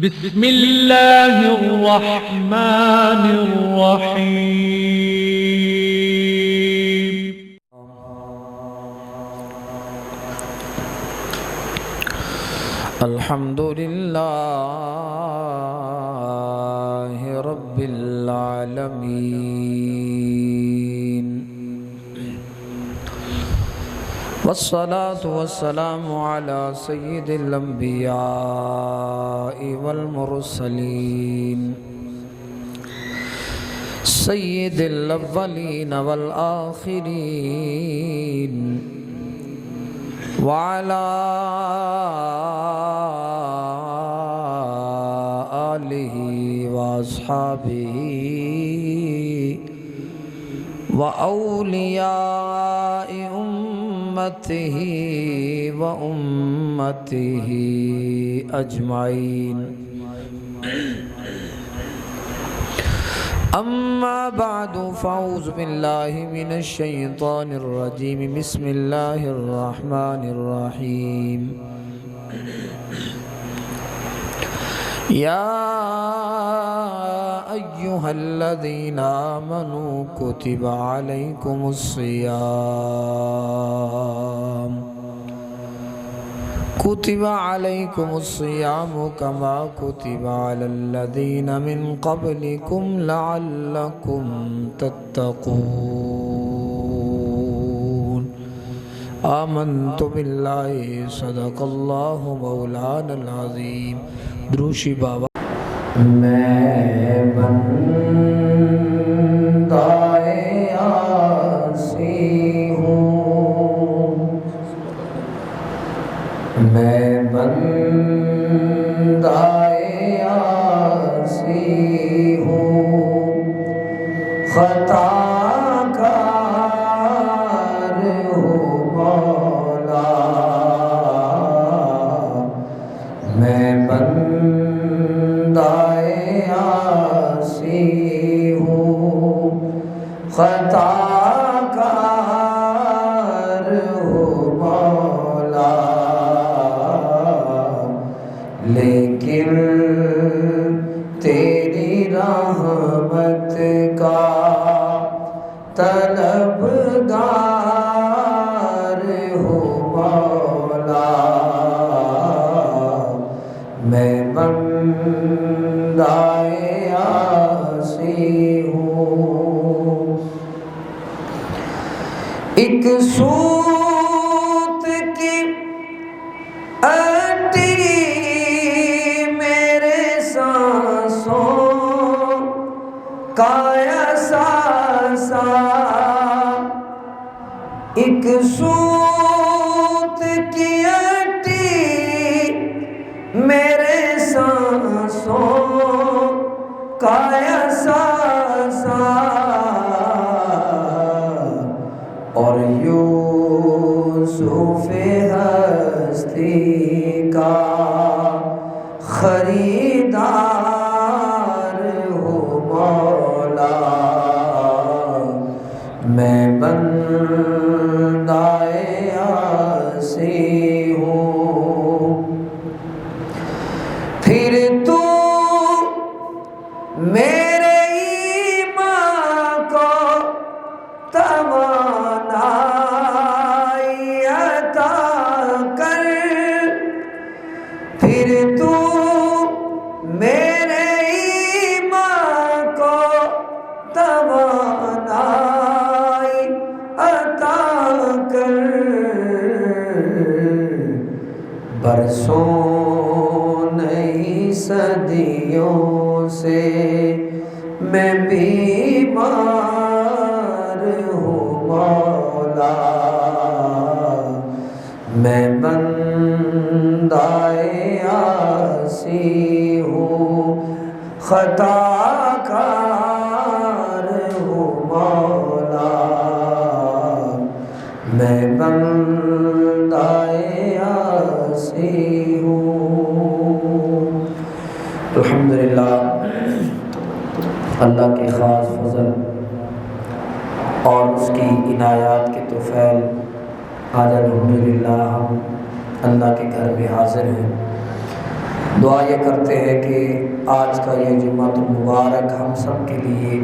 بسم الله الرحمن الرحيم. الحمد لله رب العالمين، والصلاة والسلام على سيد الأنبياء والمرسلين، سيد الأولين والآخرين، وعلى آله وأصحابه وأولياء أمته وأمته أجمعين. أما بعد، فأعوذ بالله من الشيطان الرجيم. بسم الله الرحمن الرحيم. يا أيها الذين آمنوا كتب عليكم الصيام كما كتب على الذين من قبلكم لعلكم تتقون. آمنت بالله، صدق الله مولانا العظيم. دروشی بابا. میں بندائے آسی ہوں، میں بندائے آسی ہوں، خطا کار ہوں مولا، میں بندائے آسی ہوں، خطا کار ہوں مولا، لیکن تیری رحمت کا طلبگار ہوں مولا، میں بندائے آسی ہوں. ایک سوت کی اٹی میرے سانسوں کا احساسا، ایک سوت کی اٹی میرے سانسوں کا احساسا، اور یوسف ہستی کا خریدار ہوں مولا، میں بندائے آسی ہوں. پھر تو میرے ایمان کو توانائی عطا کر، پھر تو میرے ایمان کو توانائی عطا کر. برسوں نہیں صدیوں سے میں بیمار ہوں مولا، میں بندائے آسی ہوں، خطا کار ہوں مولا، میں بندائے آسی ہوں. الحمدللہ، اللہ کے خاص فضل اور اس کی عنایات کے توفیل، آج الحمدللہ ہم اللہ کے گھر میں حاضر ہیں. دعا یہ کرتے ہیں کہ آج کا یہ جمعہ مبارک ہم سب کے لیے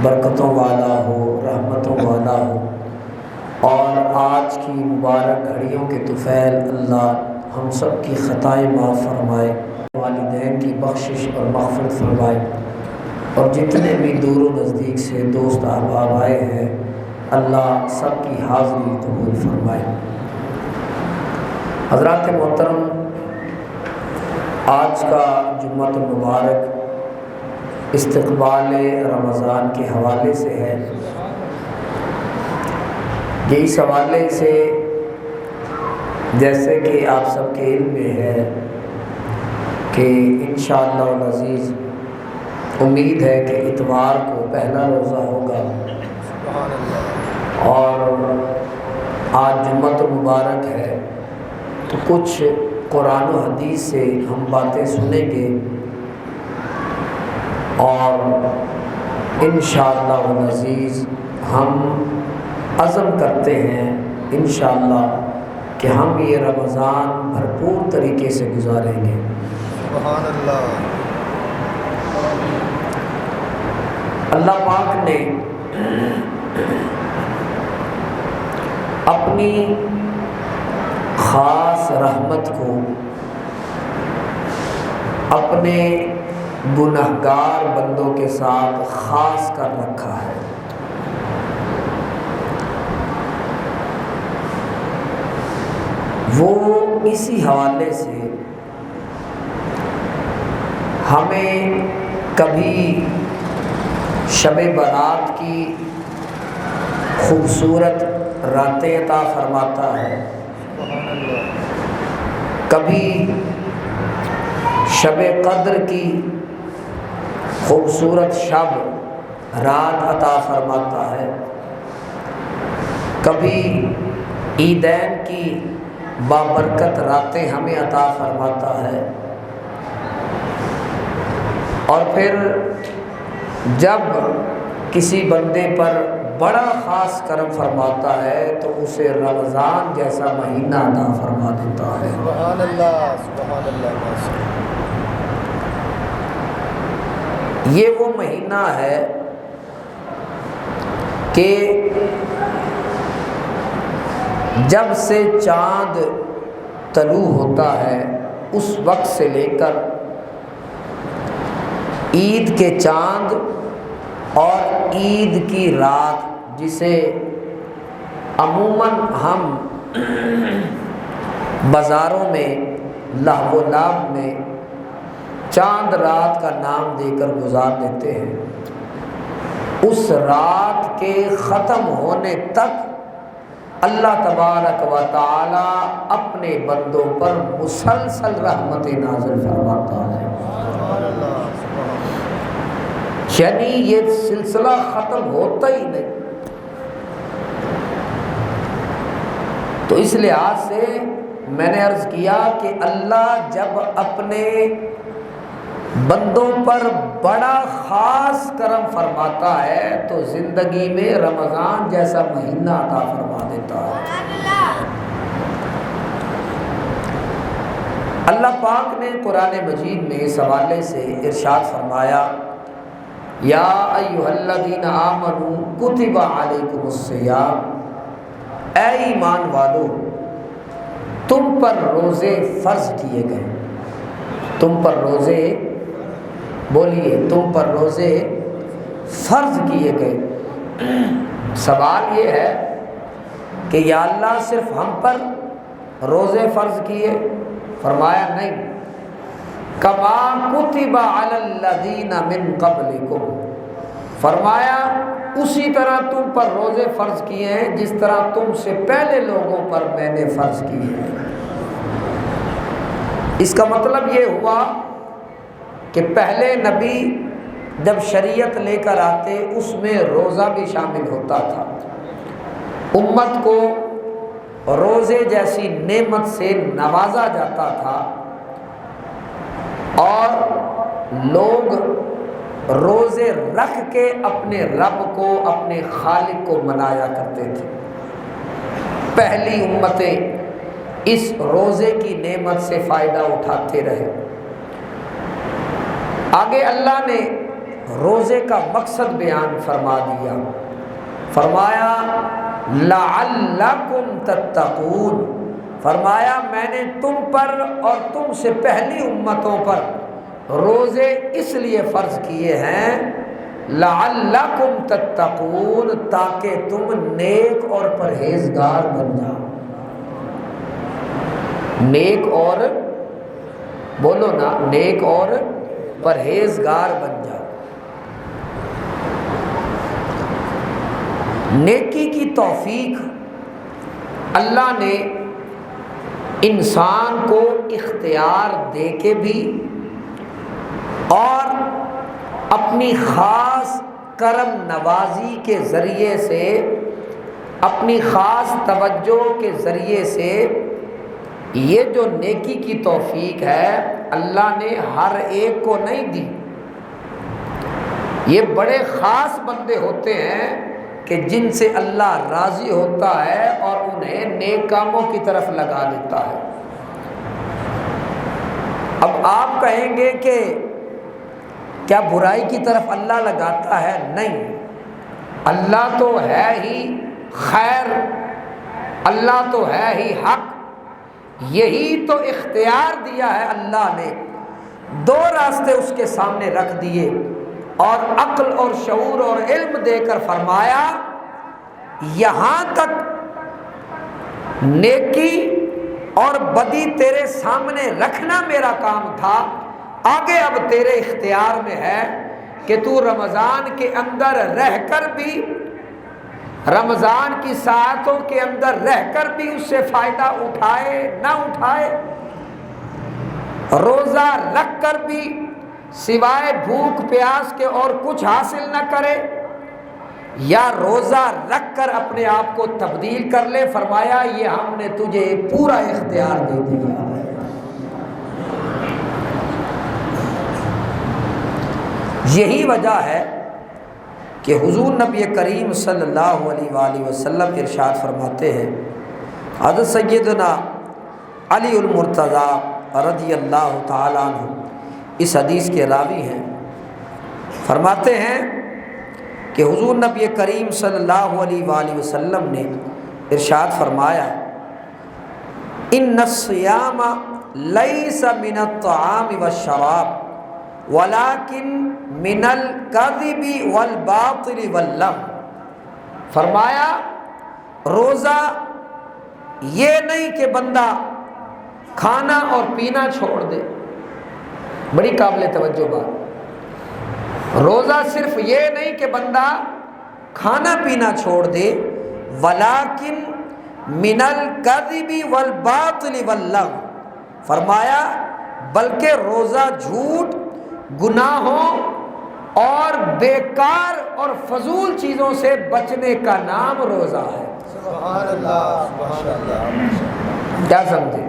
برکتوں والا ہو، رحمتوں والا ہو، اور آج کی مبارک گھڑیوں کے طفیل اللہ ہم سب کی خطائیں معاف فرمائے، والدین کی بخشش اور مغفرت فرمائے، اور جتنے بھی دور و نزدیک سے دوست احباب آئے ہیں اللہ سب کی حاضری قبول فرمائے۔ حضرات محترم، آج کا جمعہ مبارک استقبال رمضان کے حوالے سے ہے۔ یہ اس حوالے سے جیسے کہ آپ سب کے علم میں ہے کہ انشاءاللہ العزیز امید ہے کہ اتوار کو پہلا روزہ ہوگا، اور آج جمعہ مبارک ہے تو کچھ قرآن و حدیث سے ہم باتیں سنیں گے، اور انشاءاللہ العزیز ہم عزم کرتے ہیں انشاءاللہ کہ ہم یہ رمضان بھرپور طریقے سے گزاریں گے۔ سبحان اللہ۔ اللہ پاک نے اپنی خاص رحمت کو اپنے گنہگار بندوں کے ساتھ خاص کر رکھا ہے۔ وہ اسی حوالے سے ہمیں کبھی شب برات کی خوبصورت راتیں عطا فرماتا ہے، کبھی شب قدر کی خوبصورت شب رات عطا فرماتا ہے، کبھی عیدین کی بابرکت راتیں ہمیں عطا فرماتا ہے، اور پھر جب کسی بندے پر بڑا خاص کرم فرماتا ہے تو اسے رمضان جیسا مہینہ عطا فرما دیتا ہے۔ سبحان اللہ، سبحان اللہ۔ یہ وہ مہینہ ہے کہ جب سے چاند طلوع ہوتا ہے اس وقت سے لے کر عید کے چاند اور عید کی رات، جسے عموماً ہم بازاروں میں لہو و لعب میں چاند رات کا نام دے کر گزار دیتے ہیں، اس رات کے ختم ہونے تک اللہ تبارک و تعالی اپنے بندوں پر مسلسل رحمت نازل فرماتا ہے، یعنی یہ سلسلہ ختم ہوتا ہی نہیں۔ تو اس لحاظ سے میں نے عرض کیا کہ اللہ جب اپنے بندوں پر بڑا خاص کرم فرماتا ہے تو زندگی میں رمضان جیسا مہینہ عطا فرما دیتا ہے۔ اللہ پاک نے قرآن مجید میں اس حوالے سے ارشاد فرمایا، یا ایھا الذین آمنوا کتب علیکم الصیام، اے ایمان والو تم پر روزے فرض کیے گئے، تم پر روزے، بولیے تم پر روزے فرض کیے گئے۔ سوال یہ ہے کہ یا اللہ صرف ہم پر روزے فرض کیے؟ فرمایا نہیں، کما کتب علی الذین من قبلکم، فرمایا اسی طرح تم پر روزے فرض کیے ہیں جس طرح تم سے پہلے لوگوں پر میں نے فرض کیے ہیں۔ اس کا مطلب یہ ہوا کہ پہلے نبی جب شریعت لے کر آتے اس میں روزہ بھی شامل ہوتا تھا، امت کو روزے جیسی نعمت سے نوازا جاتا تھا، اور لوگ روزے رکھ کے اپنے رب کو، اپنے خالق کو منایا کرتے تھے۔ پہلی امتیں اس روزے کی نعمت سے فائدہ اٹھاتے رہے۔ آگے اللہ نے روزے کا مقصد بیان فرما دیا، فرمایا لعلکم تتقون، فرمایا میں نے تم پر اور تم سے پہلی امتوں پر روزے اس لیے فرض کیے ہیں لعلکم تتقون، تاکہ تم نیک اور پرہیزگار بن جاؤ۔ نیک اور بولو نا، نیک اور پرہیزگار بن جاؤ۔ نیکی کی توفیق اللہ نے انسان کو اختیار دے کے بھی اور اپنی خاص کرم نوازی کے ذریعے سے، اپنی خاص توجہ کے ذریعے سے یہ جو نیکی کی توفیق ہے اللہ نے ہر ایک کو نہیں دی۔ یہ بڑے خاص بندے ہوتے ہیں کہ جن سے اللہ راضی ہوتا ہے اور انہیں نیک کاموں کی طرف لگا دیتا ہے۔ اب آپ کہیں گے کہ کیا برائی کی طرف اللہ لگاتا ہے؟ نہیں، اللہ تو ہے ہی خیر، اللہ تو ہے ہی حق، یہی تو اختیار دیا ہے اللہ نے۔ دو راستے اس کے سامنے رکھ دیے اور عقل اور شعور اور علم دے کر فرمایا یہاں تک نیکی اور بدی تیرے سامنے رکھنا میرا کام تھا، آگے اب تیرے اختیار میں ہے کہ تو رمضان کے اندر رہ کر بھی، رمضان کی ساعتوں کے اندر رہ کر بھی اس سے فائدہ اٹھائے نہ اٹھائے، روزہ رکھ کر بھی سوائے بھوک پیاس کے اور کچھ حاصل نہ کرے، یا روزہ رکھ کر اپنے آپ کو تبدیل کر لے۔ فرمایا یہ ہم نے تجھے پورا اختیار دے دیا ہے۔ یہی وجہ ہے کہ حضور نبی کریم صلی اللہ علیہ وآلہ وسلم ارشاد فرماتے ہیں، حضرت سیدنا علی المرتضیٰ رضی اللہ تعالیٰ عنہ اس حدیث کے راوی ہیں، فرماتے ہیں کہ حضور نبی کریم صلی اللہ علیہ وآلہ وسلم نے ارشاد فرمایا ان الصیام لیس من الطعام والشراب ولکن من الکذب والباطل واللغو، فرمایا روزہ یہ نہیں کہ بندہ کھانا اور پینا چھوڑ دے، بڑی قابل توجہ بات، روزہ صرف یہ نہیں کہ بندہ کھانا پینا چھوڑ دے، ولیکن من الکذب والباطل واللغو، فرمایا بلکہ روزہ جھوٹ، گناہوں اور بیکار اور فضول چیزوں سے بچنے کا نام روزہ ہے۔ سبحان اللہ، سبحان اللہ۔ کیا سمجھے؟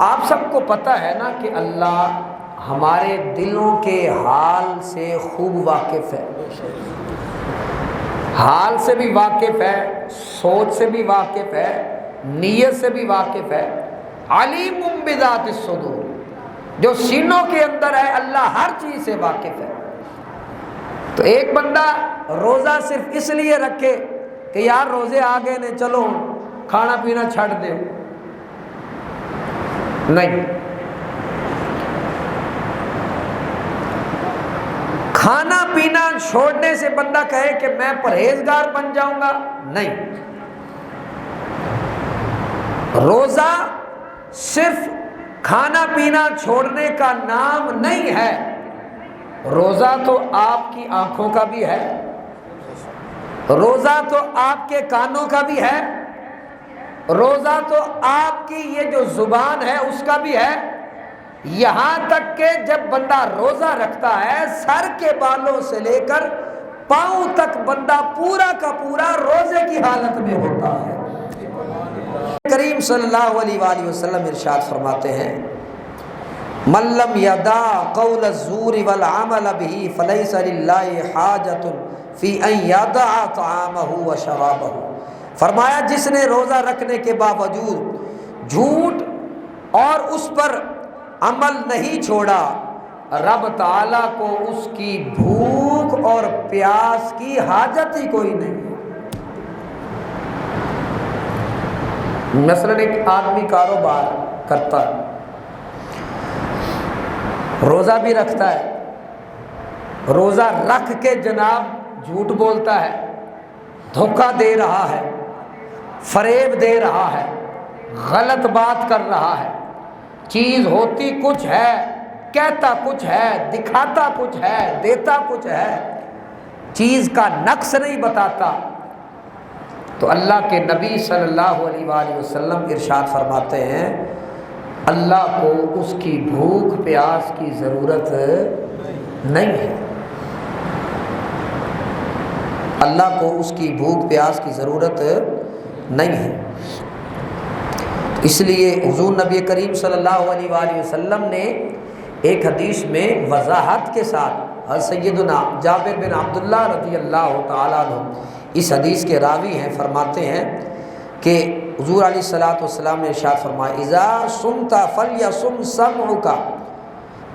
آپ سب کو پتہ ہے نا کہ اللہ ہمارے دلوں کے حال سے خوب واقف ہے، حال سے بھی واقف ہے، سوچ سے بھی واقف ہے، نیت سے بھی واقف ہے۔ علیم بذات الصدور، جو سینوں کے اندر ہے اللہ ہر چیز سے واقف ہے۔ تو ایک بندہ روزہ صرف اس لیے رکھے کہ یار روزے آ گئے نے چلو کھانا پینا چھڑ دے، نہیں، کھانا پینا چھوڑنے سے بندہ کہے کہ میں پرہیزگار بن جاؤں گا، نہیں، روزہ صرف کھانا پینا چھوڑنے کا نام نہیں ہے، روزہ تو آپ کی آنکھوں کا بھی ہے، روزہ تو آپ کے کانوں کا بھی ہے، روزہ تو آپ کی یہ جو زبان ہے اس کا بھی ہے، یہاں تک کہ جب بندہ روزہ رکھتا ہے سر کے بالوں سے لے کر پاؤں تک بندہ پورا کا پورا روزے کی حالت میں ہوتا ہے۔ کریم صلی اللہ علیہ وآلہ وسلم ارشاد فرماتے ہیں من لم یدع قول الزور والعمل به فلیس للہ حاجۃ فی ان یدع طعامہ وشرابہ، فرمایا جس نے روزہ رکھنے کے باوجود جھوٹ اور اس پر عمل نہیں چھوڑا، رب تعالیٰ کو اس کی بھوک اور پیاس کی حاجت ہی کوئی نہیں ہے۔ مثلاً ایک آدمی کاروبار کرتا ہے، روزہ بھی رکھتا ہے، روزہ رکھ کے جناب جھوٹ بولتا ہے، دھوکہ دے رہا ہے، فریب دے رہا ہے، غلط بات کر رہا ہے، چیز ہوتی کچھ ہے، کہتا کچھ ہے، دکھاتا کچھ ہے، دیتا کچھ ہے، چیز کا نقص نہیں بتاتا، تو اللہ کے نبی صلی اللہ علیہ وآلہ وسلم ارشاد فرماتے ہیں اللہ کو اس کی بھوک پیاس کی ضرورت نہیں ہے، اللہ کو اس کی بھوک پیاس کی ضرورت نہیں ہے۔ اس لیے حضور نبی کریم صلی اللہ علیہ وآلہ وسلم نے ایک حدیث میں وضاحت کے ساتھ، سیدنا جابر بن عبداللہ رضی اللہ تعالیٰ عنہ اس حدیث کے راوی ہیں، فرماتے ہیں کہ حضور علیہ الصلوۃ والسلام نے ارشاد فرمایا اذا صمت فلیصم سمعک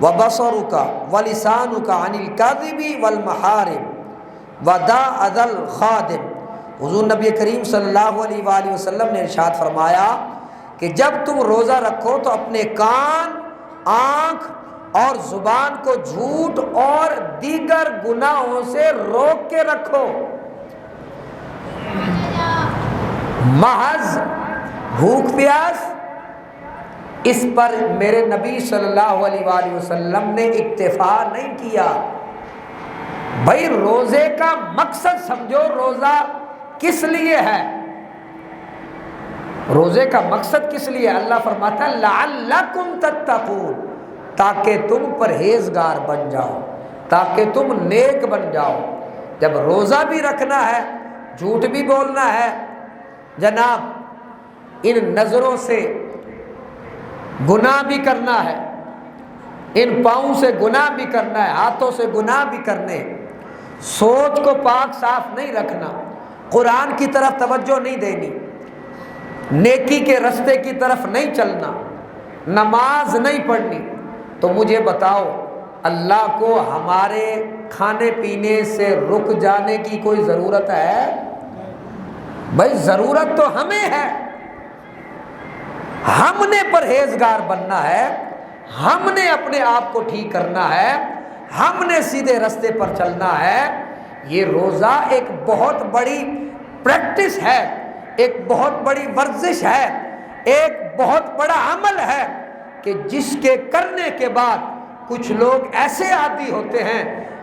وبصرک ولسانک عن الکذب والمحارم ودع ذا الخادم۔ حضور نبی کریم صلی اللہ علیہ وآلہ وسلم نے ارشاد فرمایا کہ جب تم روزہ رکھو تو اپنے کان، آنکھ اور زبان کو جھوٹ اور دیگر گناہوں سے روک کے رکھو۔ محض بھوک پیاس اس پر میرے نبی صلی اللہ علیہ وآلہ وسلم نے اکتفا نہیں کیا۔ بھائی روزے کا مقصد سمجھو، روزہ کس لیے ہے؟ روزے کا مقصد کس لیے؟ اللہ فرماتا ہے لعلکم تتقون، تاکہ تم پرہیزگار بن جاؤ، تاکہ تم نیک بن جاؤ۔ جب روزہ بھی رکھنا ہے، جھوٹ بھی بولنا ہے، جناب ان نظروں سے گناہ بھی کرنا ہے، ان پاؤں سے گناہ بھی کرنا ہے، ہاتھوں سے گناہ بھی کرنے، سوچ کو پاک صاف نہیں رکھنا، قرآن کی طرف توجہ نہیں دینی، نیکی کے رستے کی طرف نہیں چلنا، نماز نہیں پڑھنی، تو مجھے بتاؤ اللہ کو ہمارے کھانے پینے سے رک جانے کی کوئی ضرورت ہے؟ بھائی ضرورت تو ہمیں ہے، ہم نے پرہیزگار بننا ہے، ہم نے اپنے آپ کو ٹھیک کرنا ہے، ہم نے سیدھے رستے پر چلنا ہے۔ یہ روزہ ایک بہت بڑی پریکٹس ہے، ایک بہت بڑی ورزش ہے، ایک بہت بڑا عمل ہے کہ جس کے کرنے کے بعد کچھ لوگ ایسے عادی ہوتے ہیں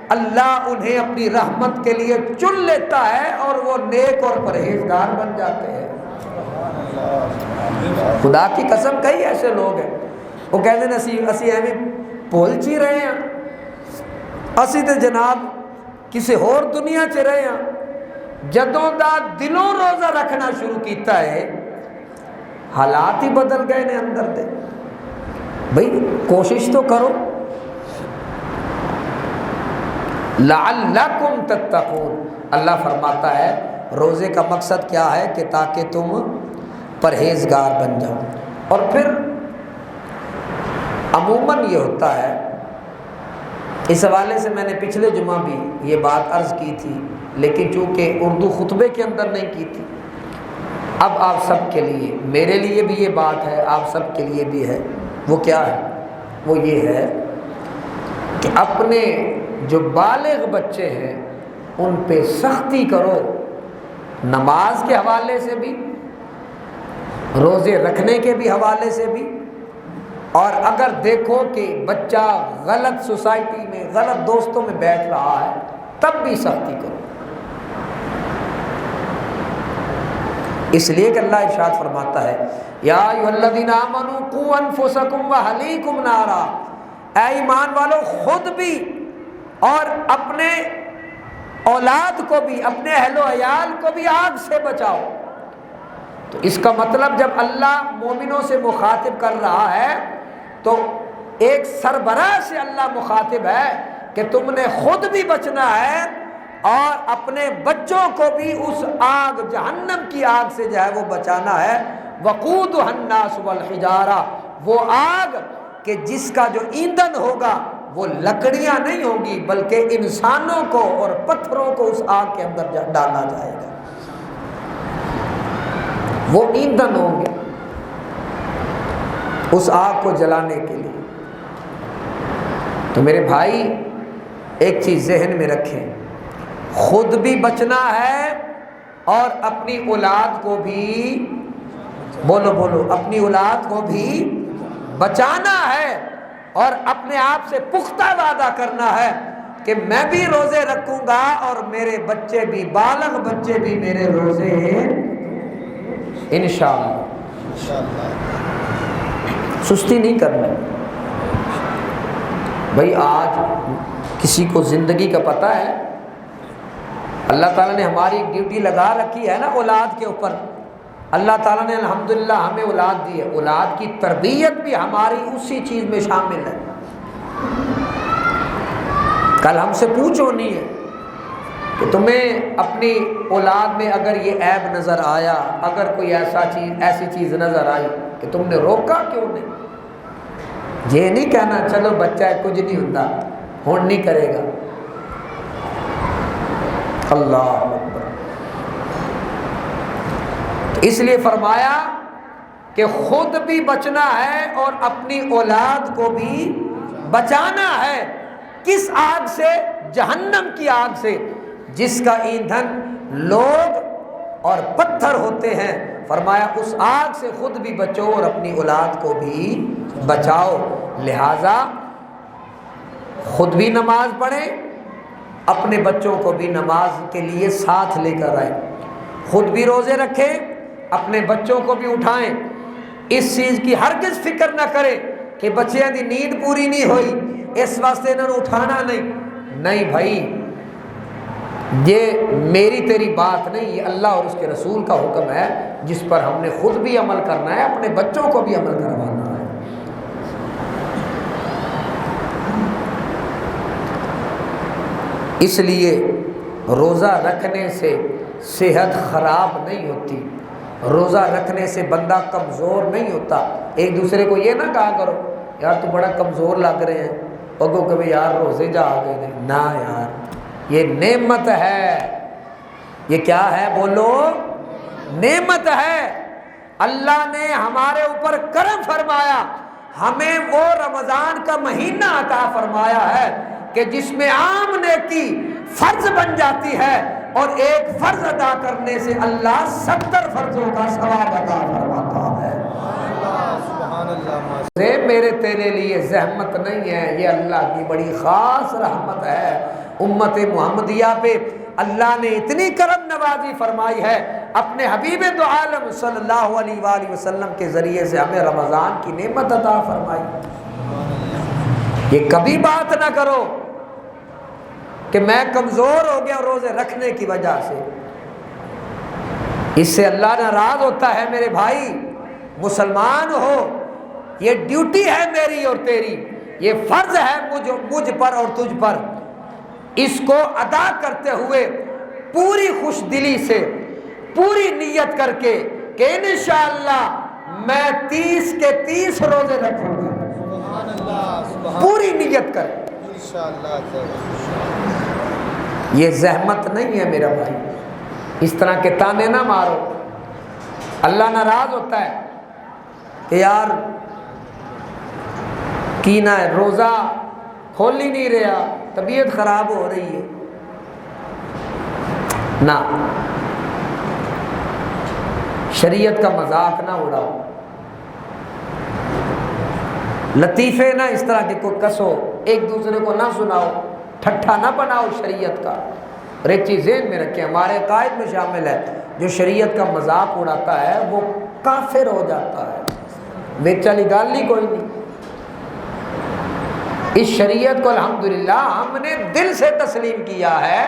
اللہ انہیں اپنی رحمت کے لیے چن لیتا ہے اور وہ نیک اور پرہیزگار بن جاتے ہیں۔ خدا کی قسم کئی ایسے لوگ ہیں وہ کہتے ہیں اسی ایویں بھول چی رہے ہیں، اسی تے جناب کسی اور دنیا چ رہے ہیں۔ جدوں دا دلوں روزہ رکھنا شروع کیتا ہے حالات ہی بدل گئے نے اندر دے۔ بھئی کوشش تو کرو، لعلکم تتقون۔ اللہ فرماتا ہے روزے کا مقصد کیا ہے کہ تاکہ تم پرہیزگار بن جاؤ۔ اور پھر عموماً یہ ہوتا ہے، اس حوالے سے میں نے پچھلے جمعہ بھی یہ بات عرض کی تھی لیکن چونکہ اردو خطبے کے اندر نہیں کی تھی، اب آپ سب کے لیے، میرے لیے بھی یہ بات ہے، آپ سب کے لیے بھی ہے۔ وہ کیا ہے؟ وہ یہ ہے کہ اپنے جو بالغ بچے ہیں ان پہ سختی کرو، نماز کے حوالے سے بھی، روزے رکھنے کے بھی حوالے سے بھی، اور اگر دیکھو کہ بچہ غلط سوسائٹی میں، غلط دوستوں میں بیٹھ رہا ہے تب بھی سختی کرو۔ اس لیے کہ اللہ ارشاد فرماتا ہے یا ایھا الذین آمنوا قوا انفسکم واہلیکم نارا، اے ایمان والو خود بھی اور اپنے اولاد کو بھی، اپنے اہل و عیال کو بھی آگ سے بچاؤ۔ تو اس کا مطلب جب اللہ مومنوں سے مخاطب کر رہا ہے تو ایک سربراہ سے اللہ مخاطب ہے کہ تم نے خود بھی بچنا ہے اور اپنے بچوں کو بھی اس آگ، جہنم کی آگ سے جو ہے وہ بچانا ہے۔ وقودھا الناس والحجارہ، وہ آگ کہ جس کا جو ایندھن ہوگا وہ لکڑیاں نہیں ہوگی بلکہ انسانوں کو اور پتھروں کو اس آگ کے اندر ڈالا جائے گا، وہ ایندھن ہوں گے اس آگ کو جلانے کے لیے۔ تو میرے بھائی ایک چیز ذہن میں رکھیں، خود بھی بچنا ہے اور اپنی اولاد کو بھی، بولو بولو، اپنی اولاد کو بھی بچانا ہے، اور اپنے آپ سے پختہ وعدہ کرنا ہے کہ میں بھی روزے رکھوں گا اور میرے بچے بھی، بالغ بچے بھی میرے روزے انشاءاللہ۔ سستی نہیں کرنا بھائی۔ آج کسی کو زندگی کا پتہ ہے، اللہ تعالیٰ نے ہماری ڈیوٹی لگا رکھی ہے نا اولاد کے اوپر۔ اللہ تعالیٰ نے الحمدللہ ہمیں اولاد دی ہے، اولاد کی تربیت بھی ہماری اسی چیز میں شامل ہے۔ کل ہم سے پوچھو نہیں ہے کہ تمہیں اپنی اولاد میں اگر یہ عیب نظر آیا، اگر کوئی ایسی چیز نظر آئی کہ تم نے روکا کیوں نہیں؟ یہ نہیں کہنا چلو بچہ کچھ نہیں ہوتا، ہون نہیں کرے گا۔ اللہ اکبر۔ اس لیے فرمایا کہ خود بھی بچنا ہے اور اپنی اولاد کو بھی بچانا ہے۔ کس آگ سے؟ جہنم کی آگ سے، جس کا ایندھن لوگ اور پتھر ہوتے ہیں۔ فرمایا اس آگ سے خود بھی بچو اور اپنی اولاد کو بھی بچاؤ۔ لہذا خود بھی نماز پڑھیں، اپنے بچوں کو بھی نماز کے لیے ساتھ لے کر آئیں، خود بھی روزے رکھیں، اپنے بچوں کو بھی اٹھائیں۔ اس چیز کی ہرگز فکر نہ کریں کہ بچیاں دی نیند پوری نہیں ہوئی اس واسطے انہوں نے اٹھانا نہیں بھائی، یہ میری تیری بات نہیں، یہ اللہ اور اس کے رسول کا حکم ہے جس پر ہم نے خود بھی عمل کرنا ہے، اپنے بچوں کو بھی عمل کروانا ہے۔ اس لیے روزہ رکھنے سے صحت خراب نہیں ہوتی، روزہ رکھنے سے بندہ کمزور نہیں ہوتا۔ ایک دوسرے کو یہ نہ کہا کرو یار تو بڑا کمزور لگ رہے ہیں، پگو کبھی یار روزے جا گئے نہیں، نہ یار یہ نعمت ہے۔ یہ کیا ہے؟ بولو، نعمت ہے۔ اللہ نے ہمارے اوپر کرم فرمایا، ہمیں وہ رمضان کا مہینہ عطا فرمایا ہے کہ جس میں عام نیکی فرض بن جاتی ہے، اور ایک فرض ادا کرنے سے اللہ 70 فرضوں کا ثواب عطا فرماتا ہے۔ میرے تیرے لیے زحمت نہیں ہے، یہ اللہ کی بڑی خاص رحمت ہے۔ امت محمدیہ پہ اللہ نے اتنی کرم نوازی فرمائی ہے، اپنے حبیب دو عالم صلی اللہ علیہ وآلہ وسلم کے ذریعے سے ہمیں رمضان کی نعمت عطا فرمائی۔ یہ کبھی بات نہ کرو کہ میں کمزور ہو گیا روزے رکھنے کی وجہ سے، اس سے اللہ ناراض ہوتا ہے۔ میرے بھائی مسلمان ہو، یہ ڈیوٹی ہے میری اور تیری، یہ فرض ہے مجھ پر اور تجھ پر، اس کو ادا کرتے ہوئے پوری خوش دلی سے، پوری نیت کر کے کہ انشاءاللہ میں 30 کے 30 روزے رکھوں گا، پوری نیت کر۔ یہ زحمت نہیں ہے میرا بھائی، اس طرح کے تانے نہ مارو، اللہ ناراض ہوتا ہے کہ یار کینا ہے، روزہ کھول ہی نہیں رہا، طبیعت خراب ہو رہی ہے۔ نہ، شریعت کا مذاق نہ اڑاؤ، لطیفے نہ اس طرح کے کوئی کسو، ایک دوسرے کو نہ سناؤ، ٹھٹھا نہ بناؤ شریعت کا۔ اور ایک چیز ذہن میں رکھیں، ہمارے قائد میں شامل ہے، جو شریعت کا مذاق اڑاتا ہے وہ کافر ہو جاتا ہے، بیچ والی گال نہیں کوئی نہیں۔ اس شریعت کو الحمدللہ ہم نے دل سے تسلیم کیا ہے،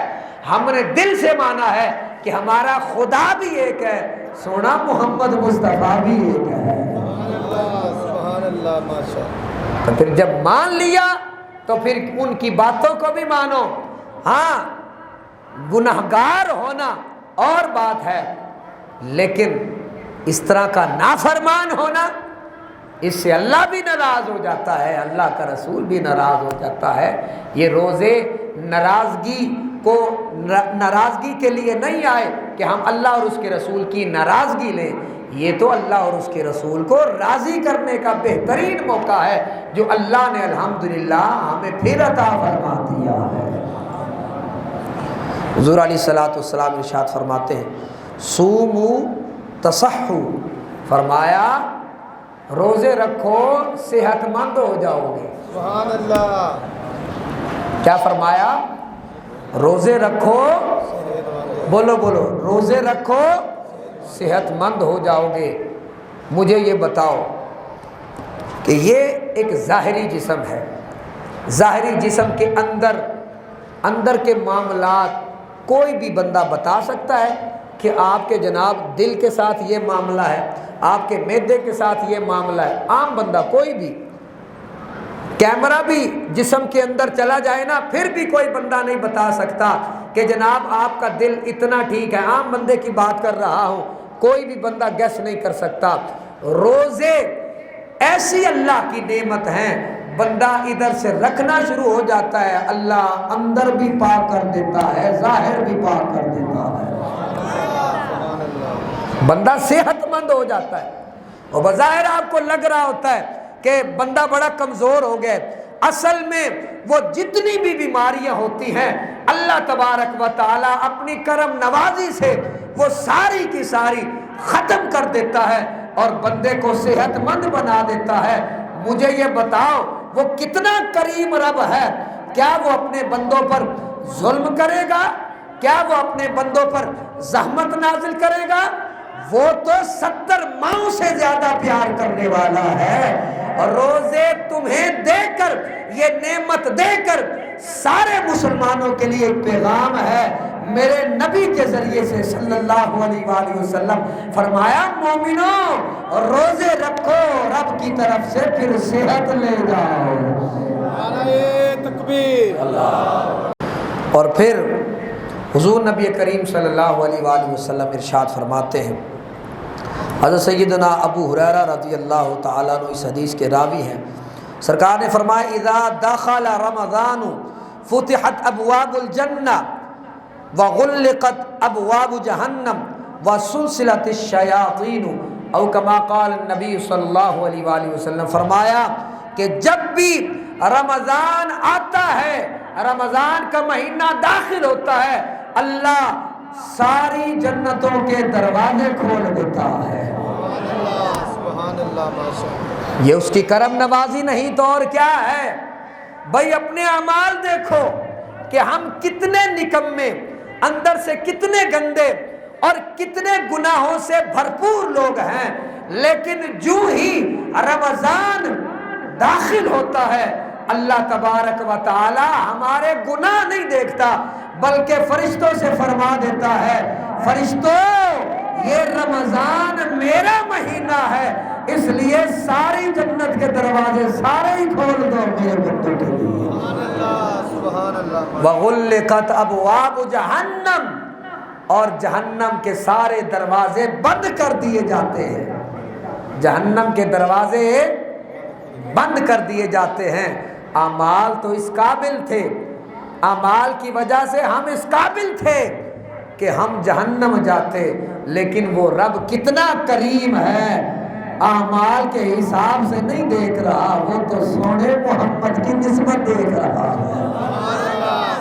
ہم نے دل سے مانا ہے کہ ہمارا خدا بھی ایک ہے، سونا محمد مصطفیٰ بھی ایک ہے۔ سبحان اللہ، ماشاءاللہ۔ تو پھر جب مان لیا تو پھر ان کی باتوں کو بھی مانو۔ ہاں، گنہگار ہونا اور بات ہے، لیکن اس طرح کا نافرمان ہونا اس سے اللہ بھی ناراض ہو جاتا ہے، اللہ کا رسول بھی ناراض ہو جاتا ہے۔ یہ روزے ناراضگی کے لیے نہیں آئے کہ ہم اللہ اور اس کے رسول کی ناراضگی لیں، یہ تو اللہ اور اس کے رسول کو راضی کرنے کا بہترین موقع ہے جو اللہ نے الحمدللہ ہمیں پھر عطا فرما دیا ہے۔ حضور علیہ الصلوۃ والسلام ارشاد فرماتے ہیں صوموا تصحوا، فرمایا روزے رکھو صحت مند ہو جاؤ گے۔ سبحان اللہ۔ کیا فرمایا؟ روزے رکھو، بولو بولو، روزے رکھو صحت مند ہو جاؤ گے۔ مجھے یہ بتاؤ کہ یہ ایک ظاہری جسم ہے، ظاہری جسم کے اندر کے معاملات کوئی بھی بندہ بتا سکتا ہے کہ آپ کے جناب دل کے ساتھ یہ معاملہ ہے، آپ کے معدے کے ساتھ یہ معاملہ ہے؟ عام بندہ کوئی بھی، کیمرہ بھی جسم کے اندر چلا جائے نا پھر بھی کوئی بندہ نہیں بتا سکتا کہ جناب آپ کا دل اتنا ٹھیک ہے۔ عام بندے کی بات کر رہا ہوں، کوئی بھی بندہ گیس نہیں کر سکتا۔ روزے ایسی اللہ کی نعمت ہیں، بندہ ادھر سے رکھنا شروع ہو جاتا ہے، اللہ اندر بھی پاک کر دیتا ہے، ظاہر بھی پاک کر دیتا ہے، بندہ صحت مند ہو جاتا ہے۔ اور بظاہر آپ کو لگ رہا ہوتا ہے کہ بندہ بڑا کمزور ہو گیا، اصل میں وہ جتنی بھی بیماریاں ہوتی ہیں اللہ تبارک و تعالی اپنی کرم نوازی سے وہ ساری کی ساری ختم کر دیتا ہے اور بندے کو صحت مند بنا دیتا ہے۔ مجھے یہ بتاؤ وہ کتنا کریم رب ہے، کیا وہ اپنے بندوں پر ظلم کرے گا؟ کیا وہ اپنے بندوں پر زحمت نازل کرے گا؟ وہ تو 70 ماؤں سے زیادہ پیار کرنے والا ہے، اور روزے تمہیں دے کر، یہ نعمت دے کر سارے مسلمانوں کے لیے ایک پیغام ہے۔ میرے نبی کے ذریعے سے صلی اللہ علیہ وآلہ وسلم فرمایا مومنوں روزے رکھو رب کی طرف سے پھر صحت لے جاؤ۔ نعرہ تکبیر۔ اور پھر حضور نبی کریم صلی اللہ علیہ وآلہ وسلم ارشاد فرماتے ہیں، حضرت سیدنا ابو ہریرہ رضی اللہ تعالیٰ عنہ اس حدیث کے راوی ہیں، سرکار نے فرمایا اذا دخل رمضان فتحت ابواب الجنہ وغلقت ابواب جہنم وسلسلت الشیاطین، او کما قال النبی صلی اللہ علیہ وآلہ وسلم، فرمایا کہ جب بھی رمضان آتا ہے، رمضان کا مہینہ داخل ہوتا ہے، اللہ ساری جنتوں کے دروازے کھول دیتا ہے۔ سبحان اللہ، ماشاءاللہ۔ یہ اس کی کرم نوازی نہیں تو اور کیا ہے؟ بھائی اپنے اعمال دیکھو کہ ہم کتنے نکمے، اندر سے کتنے گندے اور کتنے گناہوں سے بھرپور لوگ ہیں، لیکن جو ہی رمضان داخل ہوتا ہے اللہ تبارک و تعالی ہمارے گناہ نہیں دیکھتا بلکہ فرشتوں سے فرما دیتا ہے، فرشتوں یہ رمضان میرا مہینہ ہے، اس لیے ساری جنت کے دروازے سارے ہی کھول دو میرے بندوں کے لیے۔ سبحان اللہ۔ وغلقت ابواب جہنم، اور جہنم کے سارے دروازے بند کر دیے جاتے ہیں، جہنم کے دروازے بند کر دیے جاتے ہیں۔ اعمال تو اس قابل تھے، اعمال کی وجہ سے ہم اس قابل تھے کہ ہم جہنم جاتے، لیکن وہ رب کتنا کریم ہے، اعمال کے حساب سے نہیں دیکھ رہا، وہ تو سونے محمد کی نسبت دیکھ رہا ہے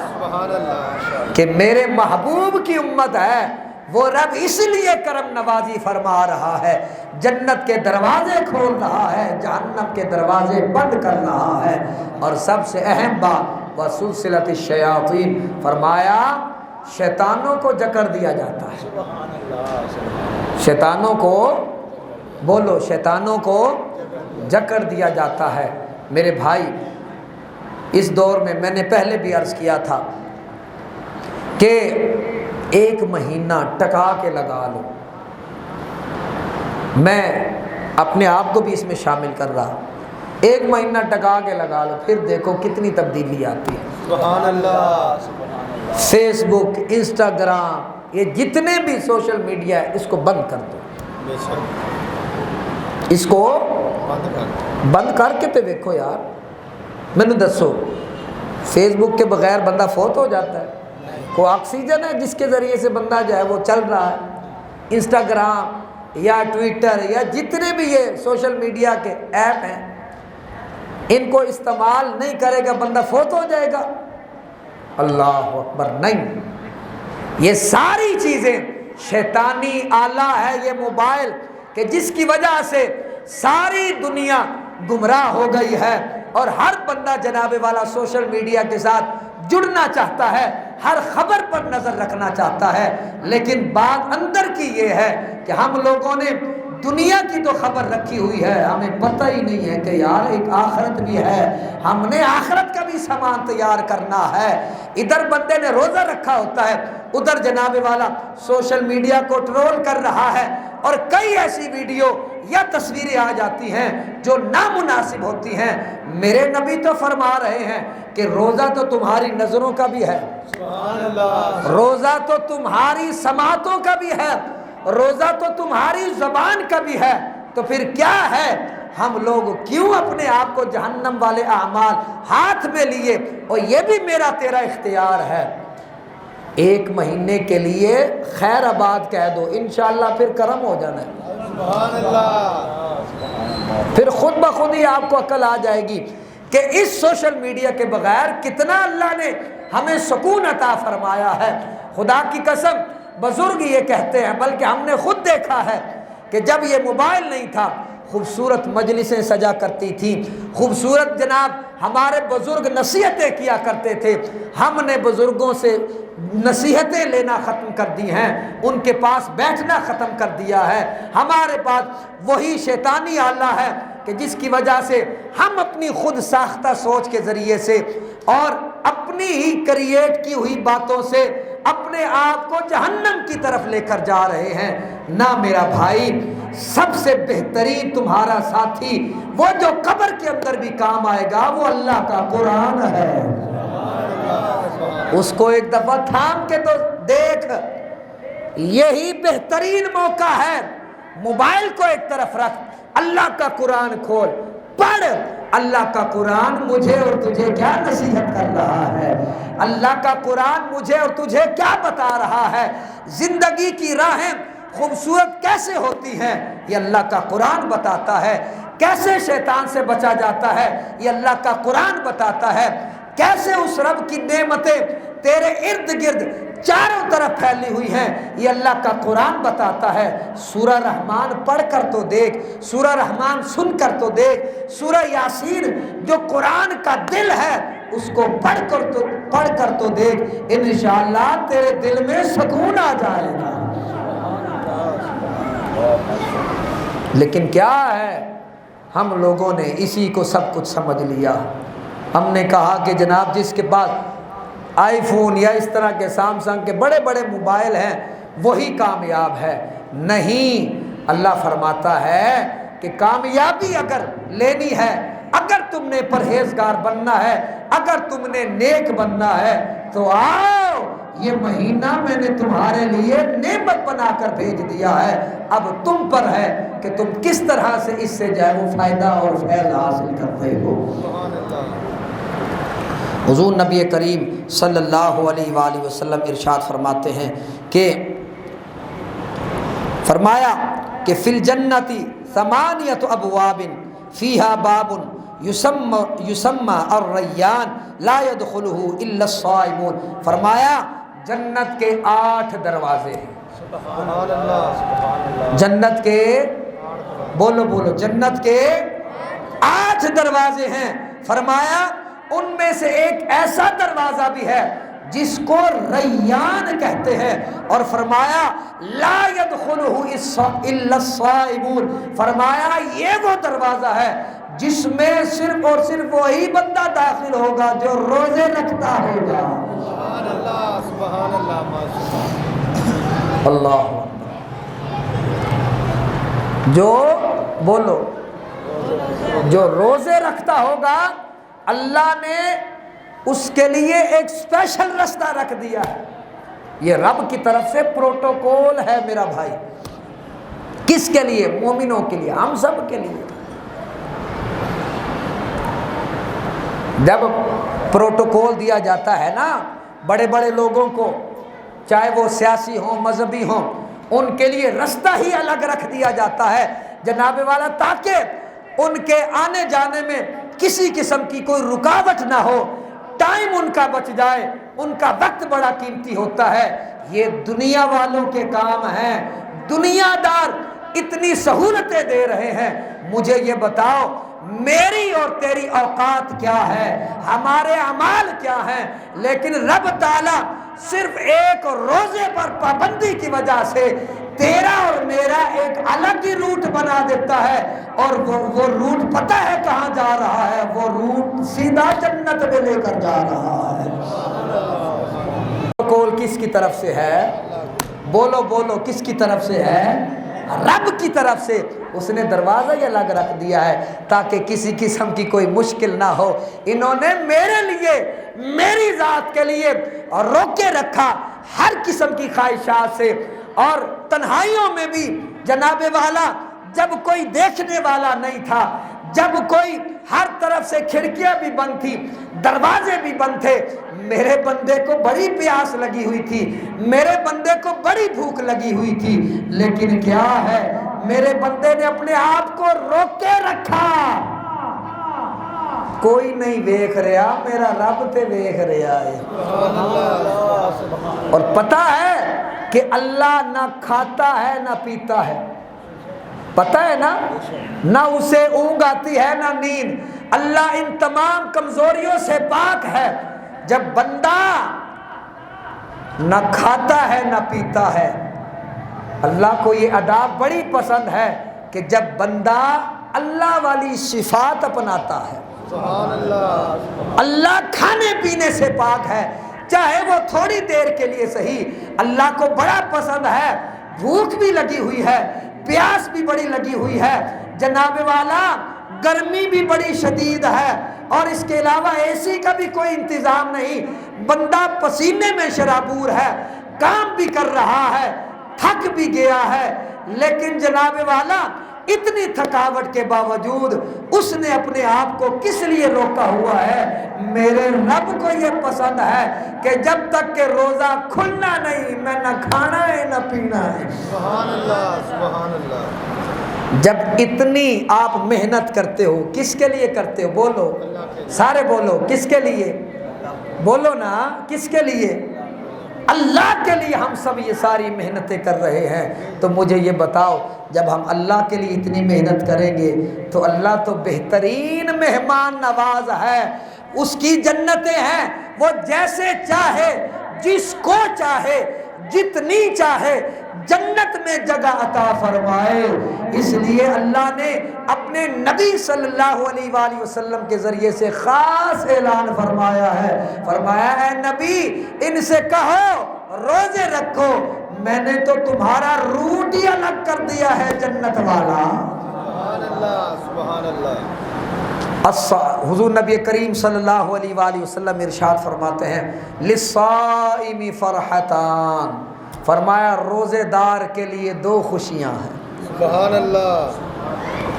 سبحان اللہ کہ میرے محبوب کی امت ہے۔ وہ رب اس لیے کرم نوازی فرما رہا ہے، جنت کے دروازے کھول رہا ہے، جہنم کے دروازے بند کر رہا ہے۔ اور سب سے اہم بات وسلسلۃ الشیاطین، فرمایا شیطانوں کو جکڑ دیا جاتا ہے، شیطانوں کو، بولو شیطانوں کو جکڑ دیا جاتا ہے۔ میرے بھائی اس دور میں نے پہلے بھی عرض کیا تھا کہ ایک مہینہ ٹکا کے لگا لو، میں اپنے آپ کو بھی اس میں شامل کر رہا، ایک مہینہ ٹکا کے لگا لو، پھر دیکھو کتنی تبدیلی آتی ہے۔ سبحان اللہ۔ فیس بک، انسٹاگرام، یہ جتنے بھی سوشل میڈیا ہے اس کو بند کر دو، بے شک۔ اس کو بند کر کے تے دیکھو یار، مینوں دسو فیس بک کے بغیر بندہ فوت ہو جاتا ہے؟ کوئی آکسیجن ہے جس کے ذریعے سے بندہ جو ہے وہ چل رہا ہے؟ انسٹاگرام یا ٹویٹر یا جتنے بھی یہ سوشل میڈیا کے ایپ ہیں، ان کو استعمال نہیں کرے گا بندہ فوت ہو جائے گا؟ اللہ اکبر، نہیں، یہ ساری چیزیں شیطانی آلہ ہے یہ موبائل، کہ جس کی وجہ سے ساری دنیا گمراہ ہو گئی ہے، اور ہر بندہ جناب والا سوشل میڈیا کے ساتھ جڑنا چاہتا ہے، ہر خبر پر نظر رکھنا چاہتا ہے، لیکن بات اندر کی یہ ہے کہ ہم لوگوں نے دنیا کی تو خبر رکھی ہوئی ہے، ہمیں پتہ ہی نہیں ہے کہ یار ایک آخرت بھی ہے، ہم نے آخرت کا بھی سامان تیار کرنا ہے۔ ادھر بندے نے روزہ رکھا ہوتا ہے، ادھر جناب والا سوشل میڈیا کو ٹرول کر رہا ہے، اور کئی ایسی ویڈیو یا تصویریں آ جاتی ہیں جو نامناسب ہوتی ہیں۔ میرے نبی تو فرما رہے ہیں کہ روزہ تو تمہاری نظروں کا بھی ہے، روزہ تو تمہاری سماعتوں کا بھی ہے، روزہ تو تمہاری زبان کا بھی ہے، تو پھر کیا ہے؟ ہم لوگ کیوں اپنے آپ کو جہنم والے اعمال ہاتھ میں لیے؟ اور یہ بھی میرا تیرا اختیار ہے۔ ایک مہینے کے لیے خیر آباد کہہ دو، انشاءاللہ پھر کرم ہو جانا ہے، سبحان اللہ، پھر خود بخود ہی آپ کو عقل آ جائے گی کہ اس سوشل میڈیا کے بغیر کتنا اللہ نے ہمیں سکون عطا فرمایا ہے۔ خدا کی قسم بزرگ یہ کہتے ہیں، بلکہ ہم نے خود دیکھا ہے کہ جب یہ موبائل نہیں تھا، خوبصورت مجلسیں سجا کرتی تھیں، خوبصورت جناب ہمارے بزرگ نصیحتیں کیا کرتے تھے، ہم نے بزرگوں سے نصیحتیں لینا ختم کر دی ہیں، ان کے پاس بیٹھنا ختم کر دیا ہے۔ ہمارے پاس وہی شیطانی آلہ ہے کہ جس کی وجہ سے ہم اپنی خود ساختہ سوچ کے ذریعے سے اور اپنی ہی کریٹ کی ہوئی باتوں سے اپنے آپ کو جہنم کی طرف لے کر جا رہے ہیں۔ نہ میرا بھائی، سب سے بہترین تمہارا ساتھی وہ جو قبر کے اندر بھی کام آئے گا، وہ اللہ کا قرآن ہے۔ اس کو ایک دفعہ تھام کے تو دیکھ، یہی بہترین موقع ہے۔ موبائل کو ایک طرف رکھ، اللہ کا قرآن کھول، پڑھ۔ اللہ کا قرآن مجھے اور تجھے کیا نصیحت کر رہا ہے؟ اللہ کا قرآن مجھے اور تجھے کیا بتا رہا ہے؟ زندگی کی راہیں خوبصورت کیسے ہوتی ہیں، یہ اللہ کا قرآن بتاتا ہے۔ کیسے شیطان سے بچا جاتا ہے، یہ اللہ کا قرآن بتاتا ہے۔ کیسے اس رب کی نعمتیں تیرے ارد گرد چاروں طرف پھیلی ہوئی ہیں، یہ اللہ کا قرآن بتاتا ہے۔ سورہ رحمان پڑھ کر تو دیکھ، سورہ رحمان سن کر تو دیکھ، سورہ یاسین جو قرآن کا دل ہے اس کو پڑھ کر تو دیکھ، انشاءاللہ تیرے دل میں سکون آ جائے گا۔ لیکن کیا ہے، ہم لوگوں نے اسی کو سب کچھ سمجھ لیا۔ ہم نے کہا کہ جناب جس کے پاس آئی فون یا اس طرح کے سامسنگ کے بڑے بڑے موبائل ہیں وہی کامیاب ہے۔ نہیں، اللہ فرماتا ہے کہ کامیابی اگر لینی ہے، اگر تم نے پرہیزگار بننا ہے، اگر تم نے نیک بننا ہے، تو آؤ، یہ مہینہ میں نے تمہارے لیے نعمت بنا کر بھیج دیا ہے، اب تم پر ہے کہ تم کس طرح سے اس سے جو ہے وہ فائدہ اور فیض حاصل کرتے ہو۔ حضور نبی کریم صلی اللہ علیہ وآلہ وسلم ارشاد فرماتے ہیں کہ فرمایا کہ فی الجنتی ثمانیۃ ابواب فیہا باب یسمى الریان لا يدخلہ الا الصائمون۔ فرمایا جنت کے 8 دروازے ہیں۔ سبحان اللہ، جنت کے بولو جنت کے 8 دروازے ہیں۔ فرمایا ان میں سے ایک ایسا دروازہ بھی ہے جس کو ریان کہتے ہیں، اور فرمایا لا يدخلہ الا الصائمون۔ فرمایا یہ وہ دروازہ ہے جس میں صرف اور صرف وہی بندہ داخل ہوگا جو روزے رکھتا ہوگا۔ سبحان اللہ، سبحان اللہ، ماشاء اللہ، اللہ جو بولو جو روزے رکھتا ہوگا، اللہ نے اس کے لیے ایک سپیشل رستہ رکھ دیا ہے۔ یہ رب کی طرف سے پروٹوکول ہے میرا بھائی۔ کس کے لیے؟ مومنوں کے لیے، ہم سب کے لیے۔ جب پروٹوکول دیا جاتا ہے نا بڑے بڑے لوگوں کو، چاہے وہ سیاسی ہوں مذہبی ہوں، ان کے لیے رستہ ہی الگ رکھ دیا جاتا ہے جناب والا، تاکہ ان کے آنے جانے میں کسی قسم کی کوئی رکاوٹ نہ ہو، ٹائم ان کا بچ جائے، ان کا وقت بڑا قیمتی ہوتا ہے۔ یہ دنیا والوں کے کام ہیں، دنیا دار اتنی سہولتیں دے رہے ہیں، مجھے یہ بتاؤ میری اور تیری اوقات کیا ہے، ہمارے اعمال کیا ہیں؟ لیکن رب تعالیٰ صرف ایک روزے پر پابندی کی وجہ سے تیرا اور میرا ایک الگ ہی روٹ بنا دیتا ہے، اور وہ روٹ پتہ ہے کہاں جا رہا ہے، وہ روٹ سیدھا جنت میں لے کر جا رہا ہے۔ کول کس کی طرف سے ہے؟ بولو بولو، کس کی طرف سے ہے؟ رب کی طرف سے۔ اس نے دروازہ ہی الگ رکھ دیا ہے تاکہ کسی قسم کی کوئی مشکل نہ ہو۔ انہوں نے میرے لیے، میری ذات کے لیے روکے رکھا ہر قسم کی خواہشات سے، اور تنہائیوں میں بھی جناب والا جب کوئی دیکھنے والا نہیں تھا، جب کوئی ہر طرف سے کھڑکیاں بھی بند تھی، دروازے بھی بند تھے، میرے بندے کو بڑی پیاس لگی ہوئی تھی، میرے بندے کو بڑی بھوک لگی ہوئی تھی، لیکن کیا ہے، میرے بندے نے اپنے آپ کو روکے رکھا۔ کوئی نہیں دیکھ رہا، میرا رب تے دیکھ رہا ہے۔ اور پتہ ہے کہ اللہ نہ کھاتا ہے نہ پیتا ہے، پتہ ہے نا، نہ اسے اونگ آتی ہے نہ نیند، اللہ ان تمام کمزوریوں سے پاک ہے۔ جب بندہ نہ کھاتا ہے نہ پیتا ہے، اللہ کو یہ ادا بڑی پسند ہے کہ جب بندہ اللہ والی صفات اپناتا ہے۔ سبحان اللہ۔ اللہ کھانے پینے سے پاک ہے، چاہے وہ تھوڑی دیر کے لیے صحیح، اللہ کو بڑا پسند ہے۔ بھوک بھی لگی ہوئی ہے، پیاس بھی بڑی لگی ہوئی ہے، جناب والا گرمی بھی بڑی شدید ہے، اور اس کے علاوہ اے سی کا بھی کوئی انتظام نہیں، بندہ پسینے میں شرابور ہے، کام بھی کر رہا ہے، تھک بھی گیا ہے، لیکن جناب والا اتنی تھکاوٹ کے باوجود اس نے اپنے آپ کو کس لیے روکا ہوا ہے؟ میرے رب کو یہ پسند ہے کہ جب تک کہ روزہ کھلنا نہیں، میں نہ کھانا ہے نہ پینا ہے۔ سبحان اللہ، سبحان اللہ۔ جب اتنی آپ محنت کرتے ہو، کس کے لیے کرتے ہو؟ بولو سارے، بولو کس کے لیے؟ بولو نا کس کے لیے؟ اللہ کے لیے ہم سب یہ ساری محنتیں کر رہے ہیں۔ تو مجھے یہ بتاؤ، جب ہم اللہ کے لیے اتنی محنت کریں گے تو اللہ تو بہترین مہمان نواز ہے، اس کی جنتیں ہیں، وہ جیسے چاہے، جس کو چاہے، جتنی چاہے جنت میں جگہ عطا فرمائے۔ اس لیے اللہ نے اپنے نبی صلی اللہ علیہ وآلہ وسلم کے ذریعے سے خاص اعلان فرمایا ہے، فرمایا اے نبی ان سے کہو روزے رکھو، میں نے تو تمہارا روٹ ہی الگ کر دیا ہے جنت والا۔ سبحان اللہ، سبحان اللہ۔ حضور نبی کریم صلی اللہ علیہ وآلہ وسلم ارشاد فرماتے ہیں للصائم فرحتان، فرمایا روزے دار کے لیے دو خوشیاں ہیں۔ سبحان اللہ۔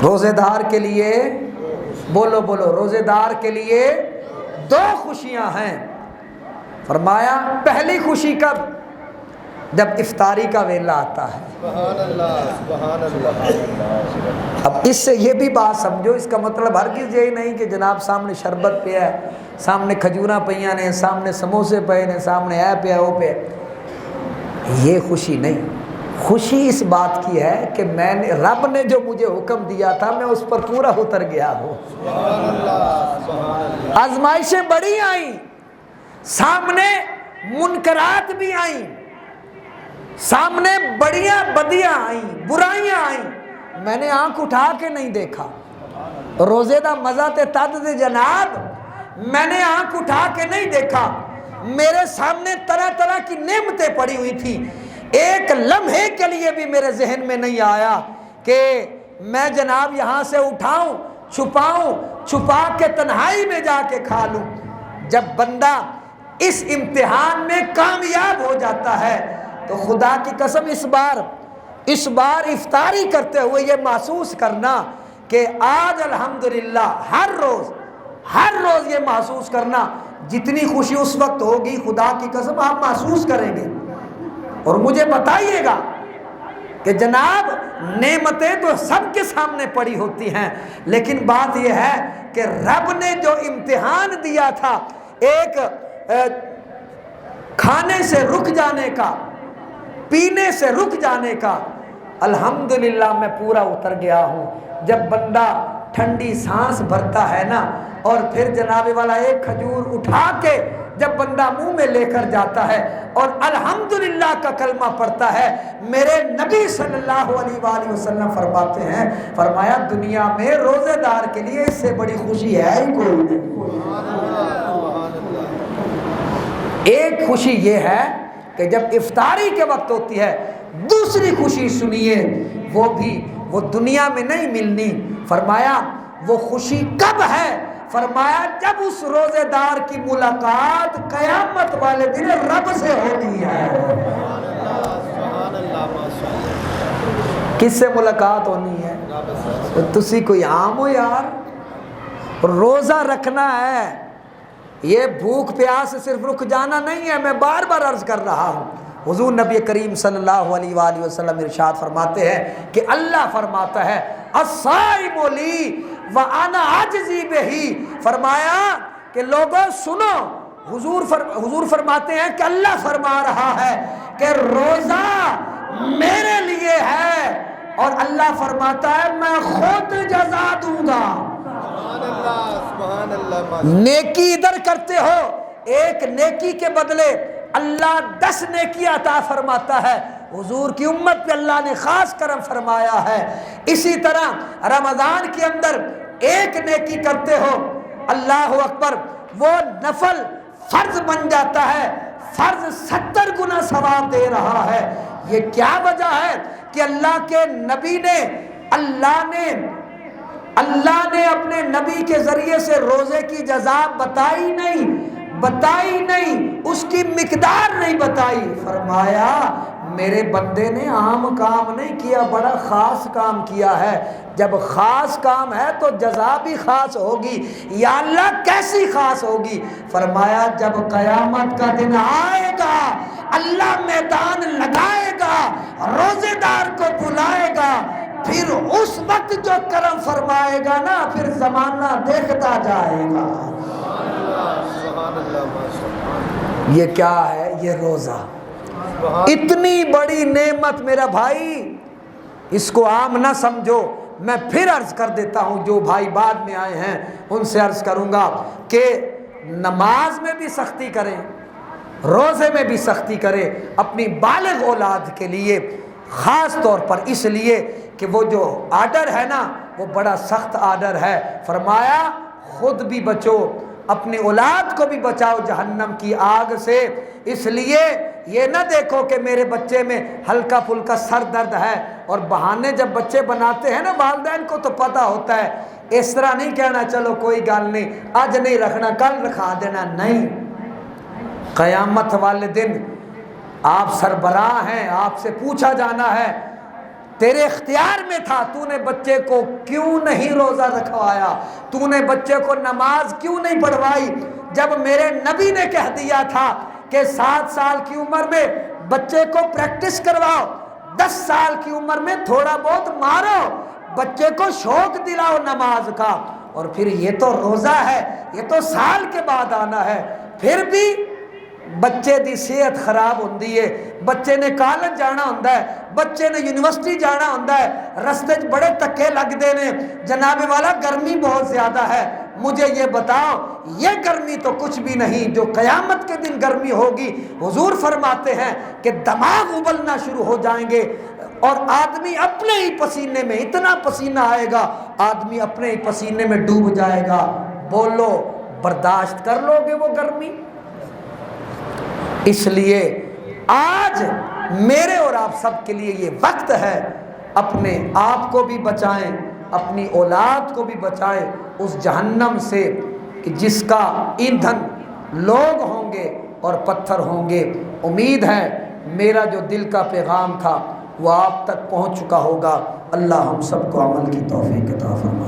روزے دار کے لیے، بولو بولو، روزے دار کے لیے دو خوشیاں ہیں۔ فرمایا پہلی خوشی کب؟ جب افطاری کا ویلا آتا ہے۔ سبحان اللہ، سبحان اللہ۔ اب اس سے یہ بھی بات سمجھو، اس کا مطلب ہرگز یہی نہیں کہ جناب سامنے شربت پہ ہے، سامنے کھجوراں پہ نے، سامنے سموسے پہ نے، سامنے اے پہ او پہ، یہ خوشی نہیں۔ خوشی اس بات کی ہے کہ میں نے، رب نے جو مجھے حکم دیا تھا میں اس پر پورا اتر گیا ہوں۔ سبحان اللہ، سبحان اللہ۔ آزمائشیں بڑی آئیں، سامنے منکرات بھی آئیں، سامنے بڑیاں بدیاں آئیں، برائیاں آئیں، میں نے آنکھ اٹھا کے نہیں دیکھا۔ روزے دا مزہ تے تد دے جناب، میں نے آنکھ اٹھا کے نہیں دیکھا، میرے سامنے طرح طرح کی نعمتیں پڑی ہوئی تھی، ایک لمحے کے لیے بھی میرے ذہن میں نہیں آیا کہ میں جناب یہاں سے اٹھاؤں، چھپاؤں، چھپا کے تنہائی میں جا کے کھا لوں۔ جب بندہ اس امتحان میں کامیاب ہو جاتا ہے تو خدا کی قسم اس بار افطاری کرتے ہوئے یہ محسوس کرنا کہ آج الحمدللہ ہر روز یہ محسوس کرنا، جتنی خوشی اس وقت ہوگی خدا کی قسم آپ محسوس کریں گے، اور مجھے بتائیے گا کہ جناب نعمتیں تو سب کے سامنے پڑی ہوتی ہیں، لیکن بات یہ ہے کہ رب نے جو امتحان دیا تھا ایک کھانے سے رک جانے کا، پینے سے رک جانے کا، الحمدللہ میں پورا اتر گیا ہوں۔ جب بندہ ٹھنڈی سانس بھرتا ہے نا، اور پھر جناب والا ایک کھجور اٹھا کے جب بندہ منہ میں لے کر جاتا ہے اور الحمدللہ کا کلمہ پڑھتا ہے، میرے نبی صلی اللہ علیہ وآلہ وسلم فرماتے ہیں، فرمایا دنیا میں روزے دار کے لیے اس سے بڑی خوشی ہے ہی کوئی نہیں۔ ایک خوشی یہ ہے کہ جب افطاری کے وقت ہوتی ہے، دوسری خوشی سنیے، وہ دنیا میں نہیں ملنی۔ فرمایا وہ خوشی کب ہے؟ فرمایا جب اس روزے دار کی ملاقات قیامت والے دن رب سے ہونی ہے۔ کس سے ملاقات ہونی ہے؟ تو تسی کوئی عام ہو یار، روزہ رکھنا ہے، یہ بھوک پیاس صرف رک جانا نہیں ہے۔ میں بار بار عرض کر رہا ہوں، حضور نبی کریم صلی اللہ علیہ وآلہ وسلم ارشاد فرماتے ہیں کہ اللہ فرماتا ہے الصائم لی وانا اجزی بہ، فرمایا کہ لوگوں سنو، حضور فرماتے ہیں کہ اللہ فرما رہا ہے کہ روزہ میرے لیے ہے، اور اللہ فرماتا ہے میں خود جزا دوں گا۔ سبحان اللہ۔ نیکی ادھر کرتے ہو، ایک نیکی کے بدلے اللہ 10 نیکی عطا فرماتا ہے۔ حضور کی امت پہ اللہ نے خاص کرم فرمایا ہے۔ اسی طرح رمضان کے اندر ایک نیکی کرتے ہو، اللہ اکبر، وہ نفل فرض بن جاتا ہے، فرض 70 گنا ثواب دے رہا ہے۔ یہ کیا وجہ ہے کہ اللہ کے نبی نے اللہ نے اپنے نبی کے ذریعے سے روزے کی جزا بتائی نہیں، اس کی مقدار نہیں بتائی۔ فرمایا میرے بندے نے عام کام نہیں کیا، بڑا خاص کام کیا ہے۔ جب خاص کام ہے تو جزا بھی خاص ہوگی۔ یا اللہ کیسی خاص ہوگی؟ فرمایا جب قیامت کا دن آئے گا، اللہ میدان لگائے گا، روزے دار کو بلائے گا، پھر اس وقت جو کرم فرمائے گا نا، پھر زمانہ دیکھتا جائے گا۔ یہ کیا ہے؟ یہ روزہ، اتنی بڑی نعمت میرا بھائی، اس کو عام نہ سمجھو۔ میں پھر عرض کر دیتا ہوں، جو بھائی بعد میں آئے ہیں ان سے عرض کروں گا کہ نماز میں بھی سختی کریں، روزے میں بھی سختی کریں اپنی بالغ اولاد کے لیے، خاص طور پر اس لیے کہ وہ جو آرڈر ہے نا وہ بڑا سخت آرڈر ہے۔ فرمایا خود بھی بچو، اپنی اولاد کو بھی بچاؤ جہنم کی آگ سے۔ اس لیے یہ نہ دیکھو کہ میرے بچے میں ہلکا پھلکا سر درد ہے، اور بہانے جب بچے بناتے ہیں نا والدین کو تو پتہ ہوتا ہے، اس طرح نہیں کہنا چلو کوئی گل نہیں، آج نہیں رکھنا کل رکھا دینا، نہیں۔ قیامت والے دن آپ سربراہ ہیں، آپ سے پوچھا جانا ہے، تیرے اختیار میں تھا، تو نے بچے کو کیوں نہیں روزہ رکھوایا، تو نے بچے کو نماز کیوں نہیں پڑھوائی، جب میرے نبی نے کہہ دیا تھا کہ 7 سال کی عمر میں بچے کو پریکٹس کرواؤ، 10 سال کی عمر میں تھوڑا بہت مارو، بچے کو شوق دلاؤ نماز کا، اور پھر یہ تو روزہ ہے، یہ تو سال کے بعد آنا ہے۔ پھر بھی بچے دی صحت خراب ہوندی ہے، بچے نے کالج جانا ہوندا ہے، بچے نے یونیورسٹی جانا ہوندا ہے، رستے بڑے تکے لگدے نے، جناب والا گرمی بہت زیادہ ہے۔ مجھے یہ بتاؤ، یہ گرمی تو کچھ بھی نہیں جو قیامت کے دن گرمی ہوگی۔ حضور فرماتے ہیں کہ دماغ ابلنا شروع ہو جائیں گے، اور آدمی اپنے ہی پسینے میں، اتنا پسینہ آئے گا آدمی اپنے ہی پسینے میں ڈوب جائے گا۔ بولو برداشت کر لو گے وہ گرمی؟ اس لیے آج میرے اور آپ سب کے لیے یہ وقت ہے، اپنے آپ کو بھی بچائیں، اپنی اولاد کو بھی بچائیں اس جہنم سے کہ جس کا ایندھن لوگ ہوں گے اور پتھر ہوں گے۔ امید ہے میرا جو دل کا پیغام تھا وہ آپ تک پہنچ چکا ہوگا۔ اللہ ہم سب کو عمل کی توفیق عطا فرمائے۔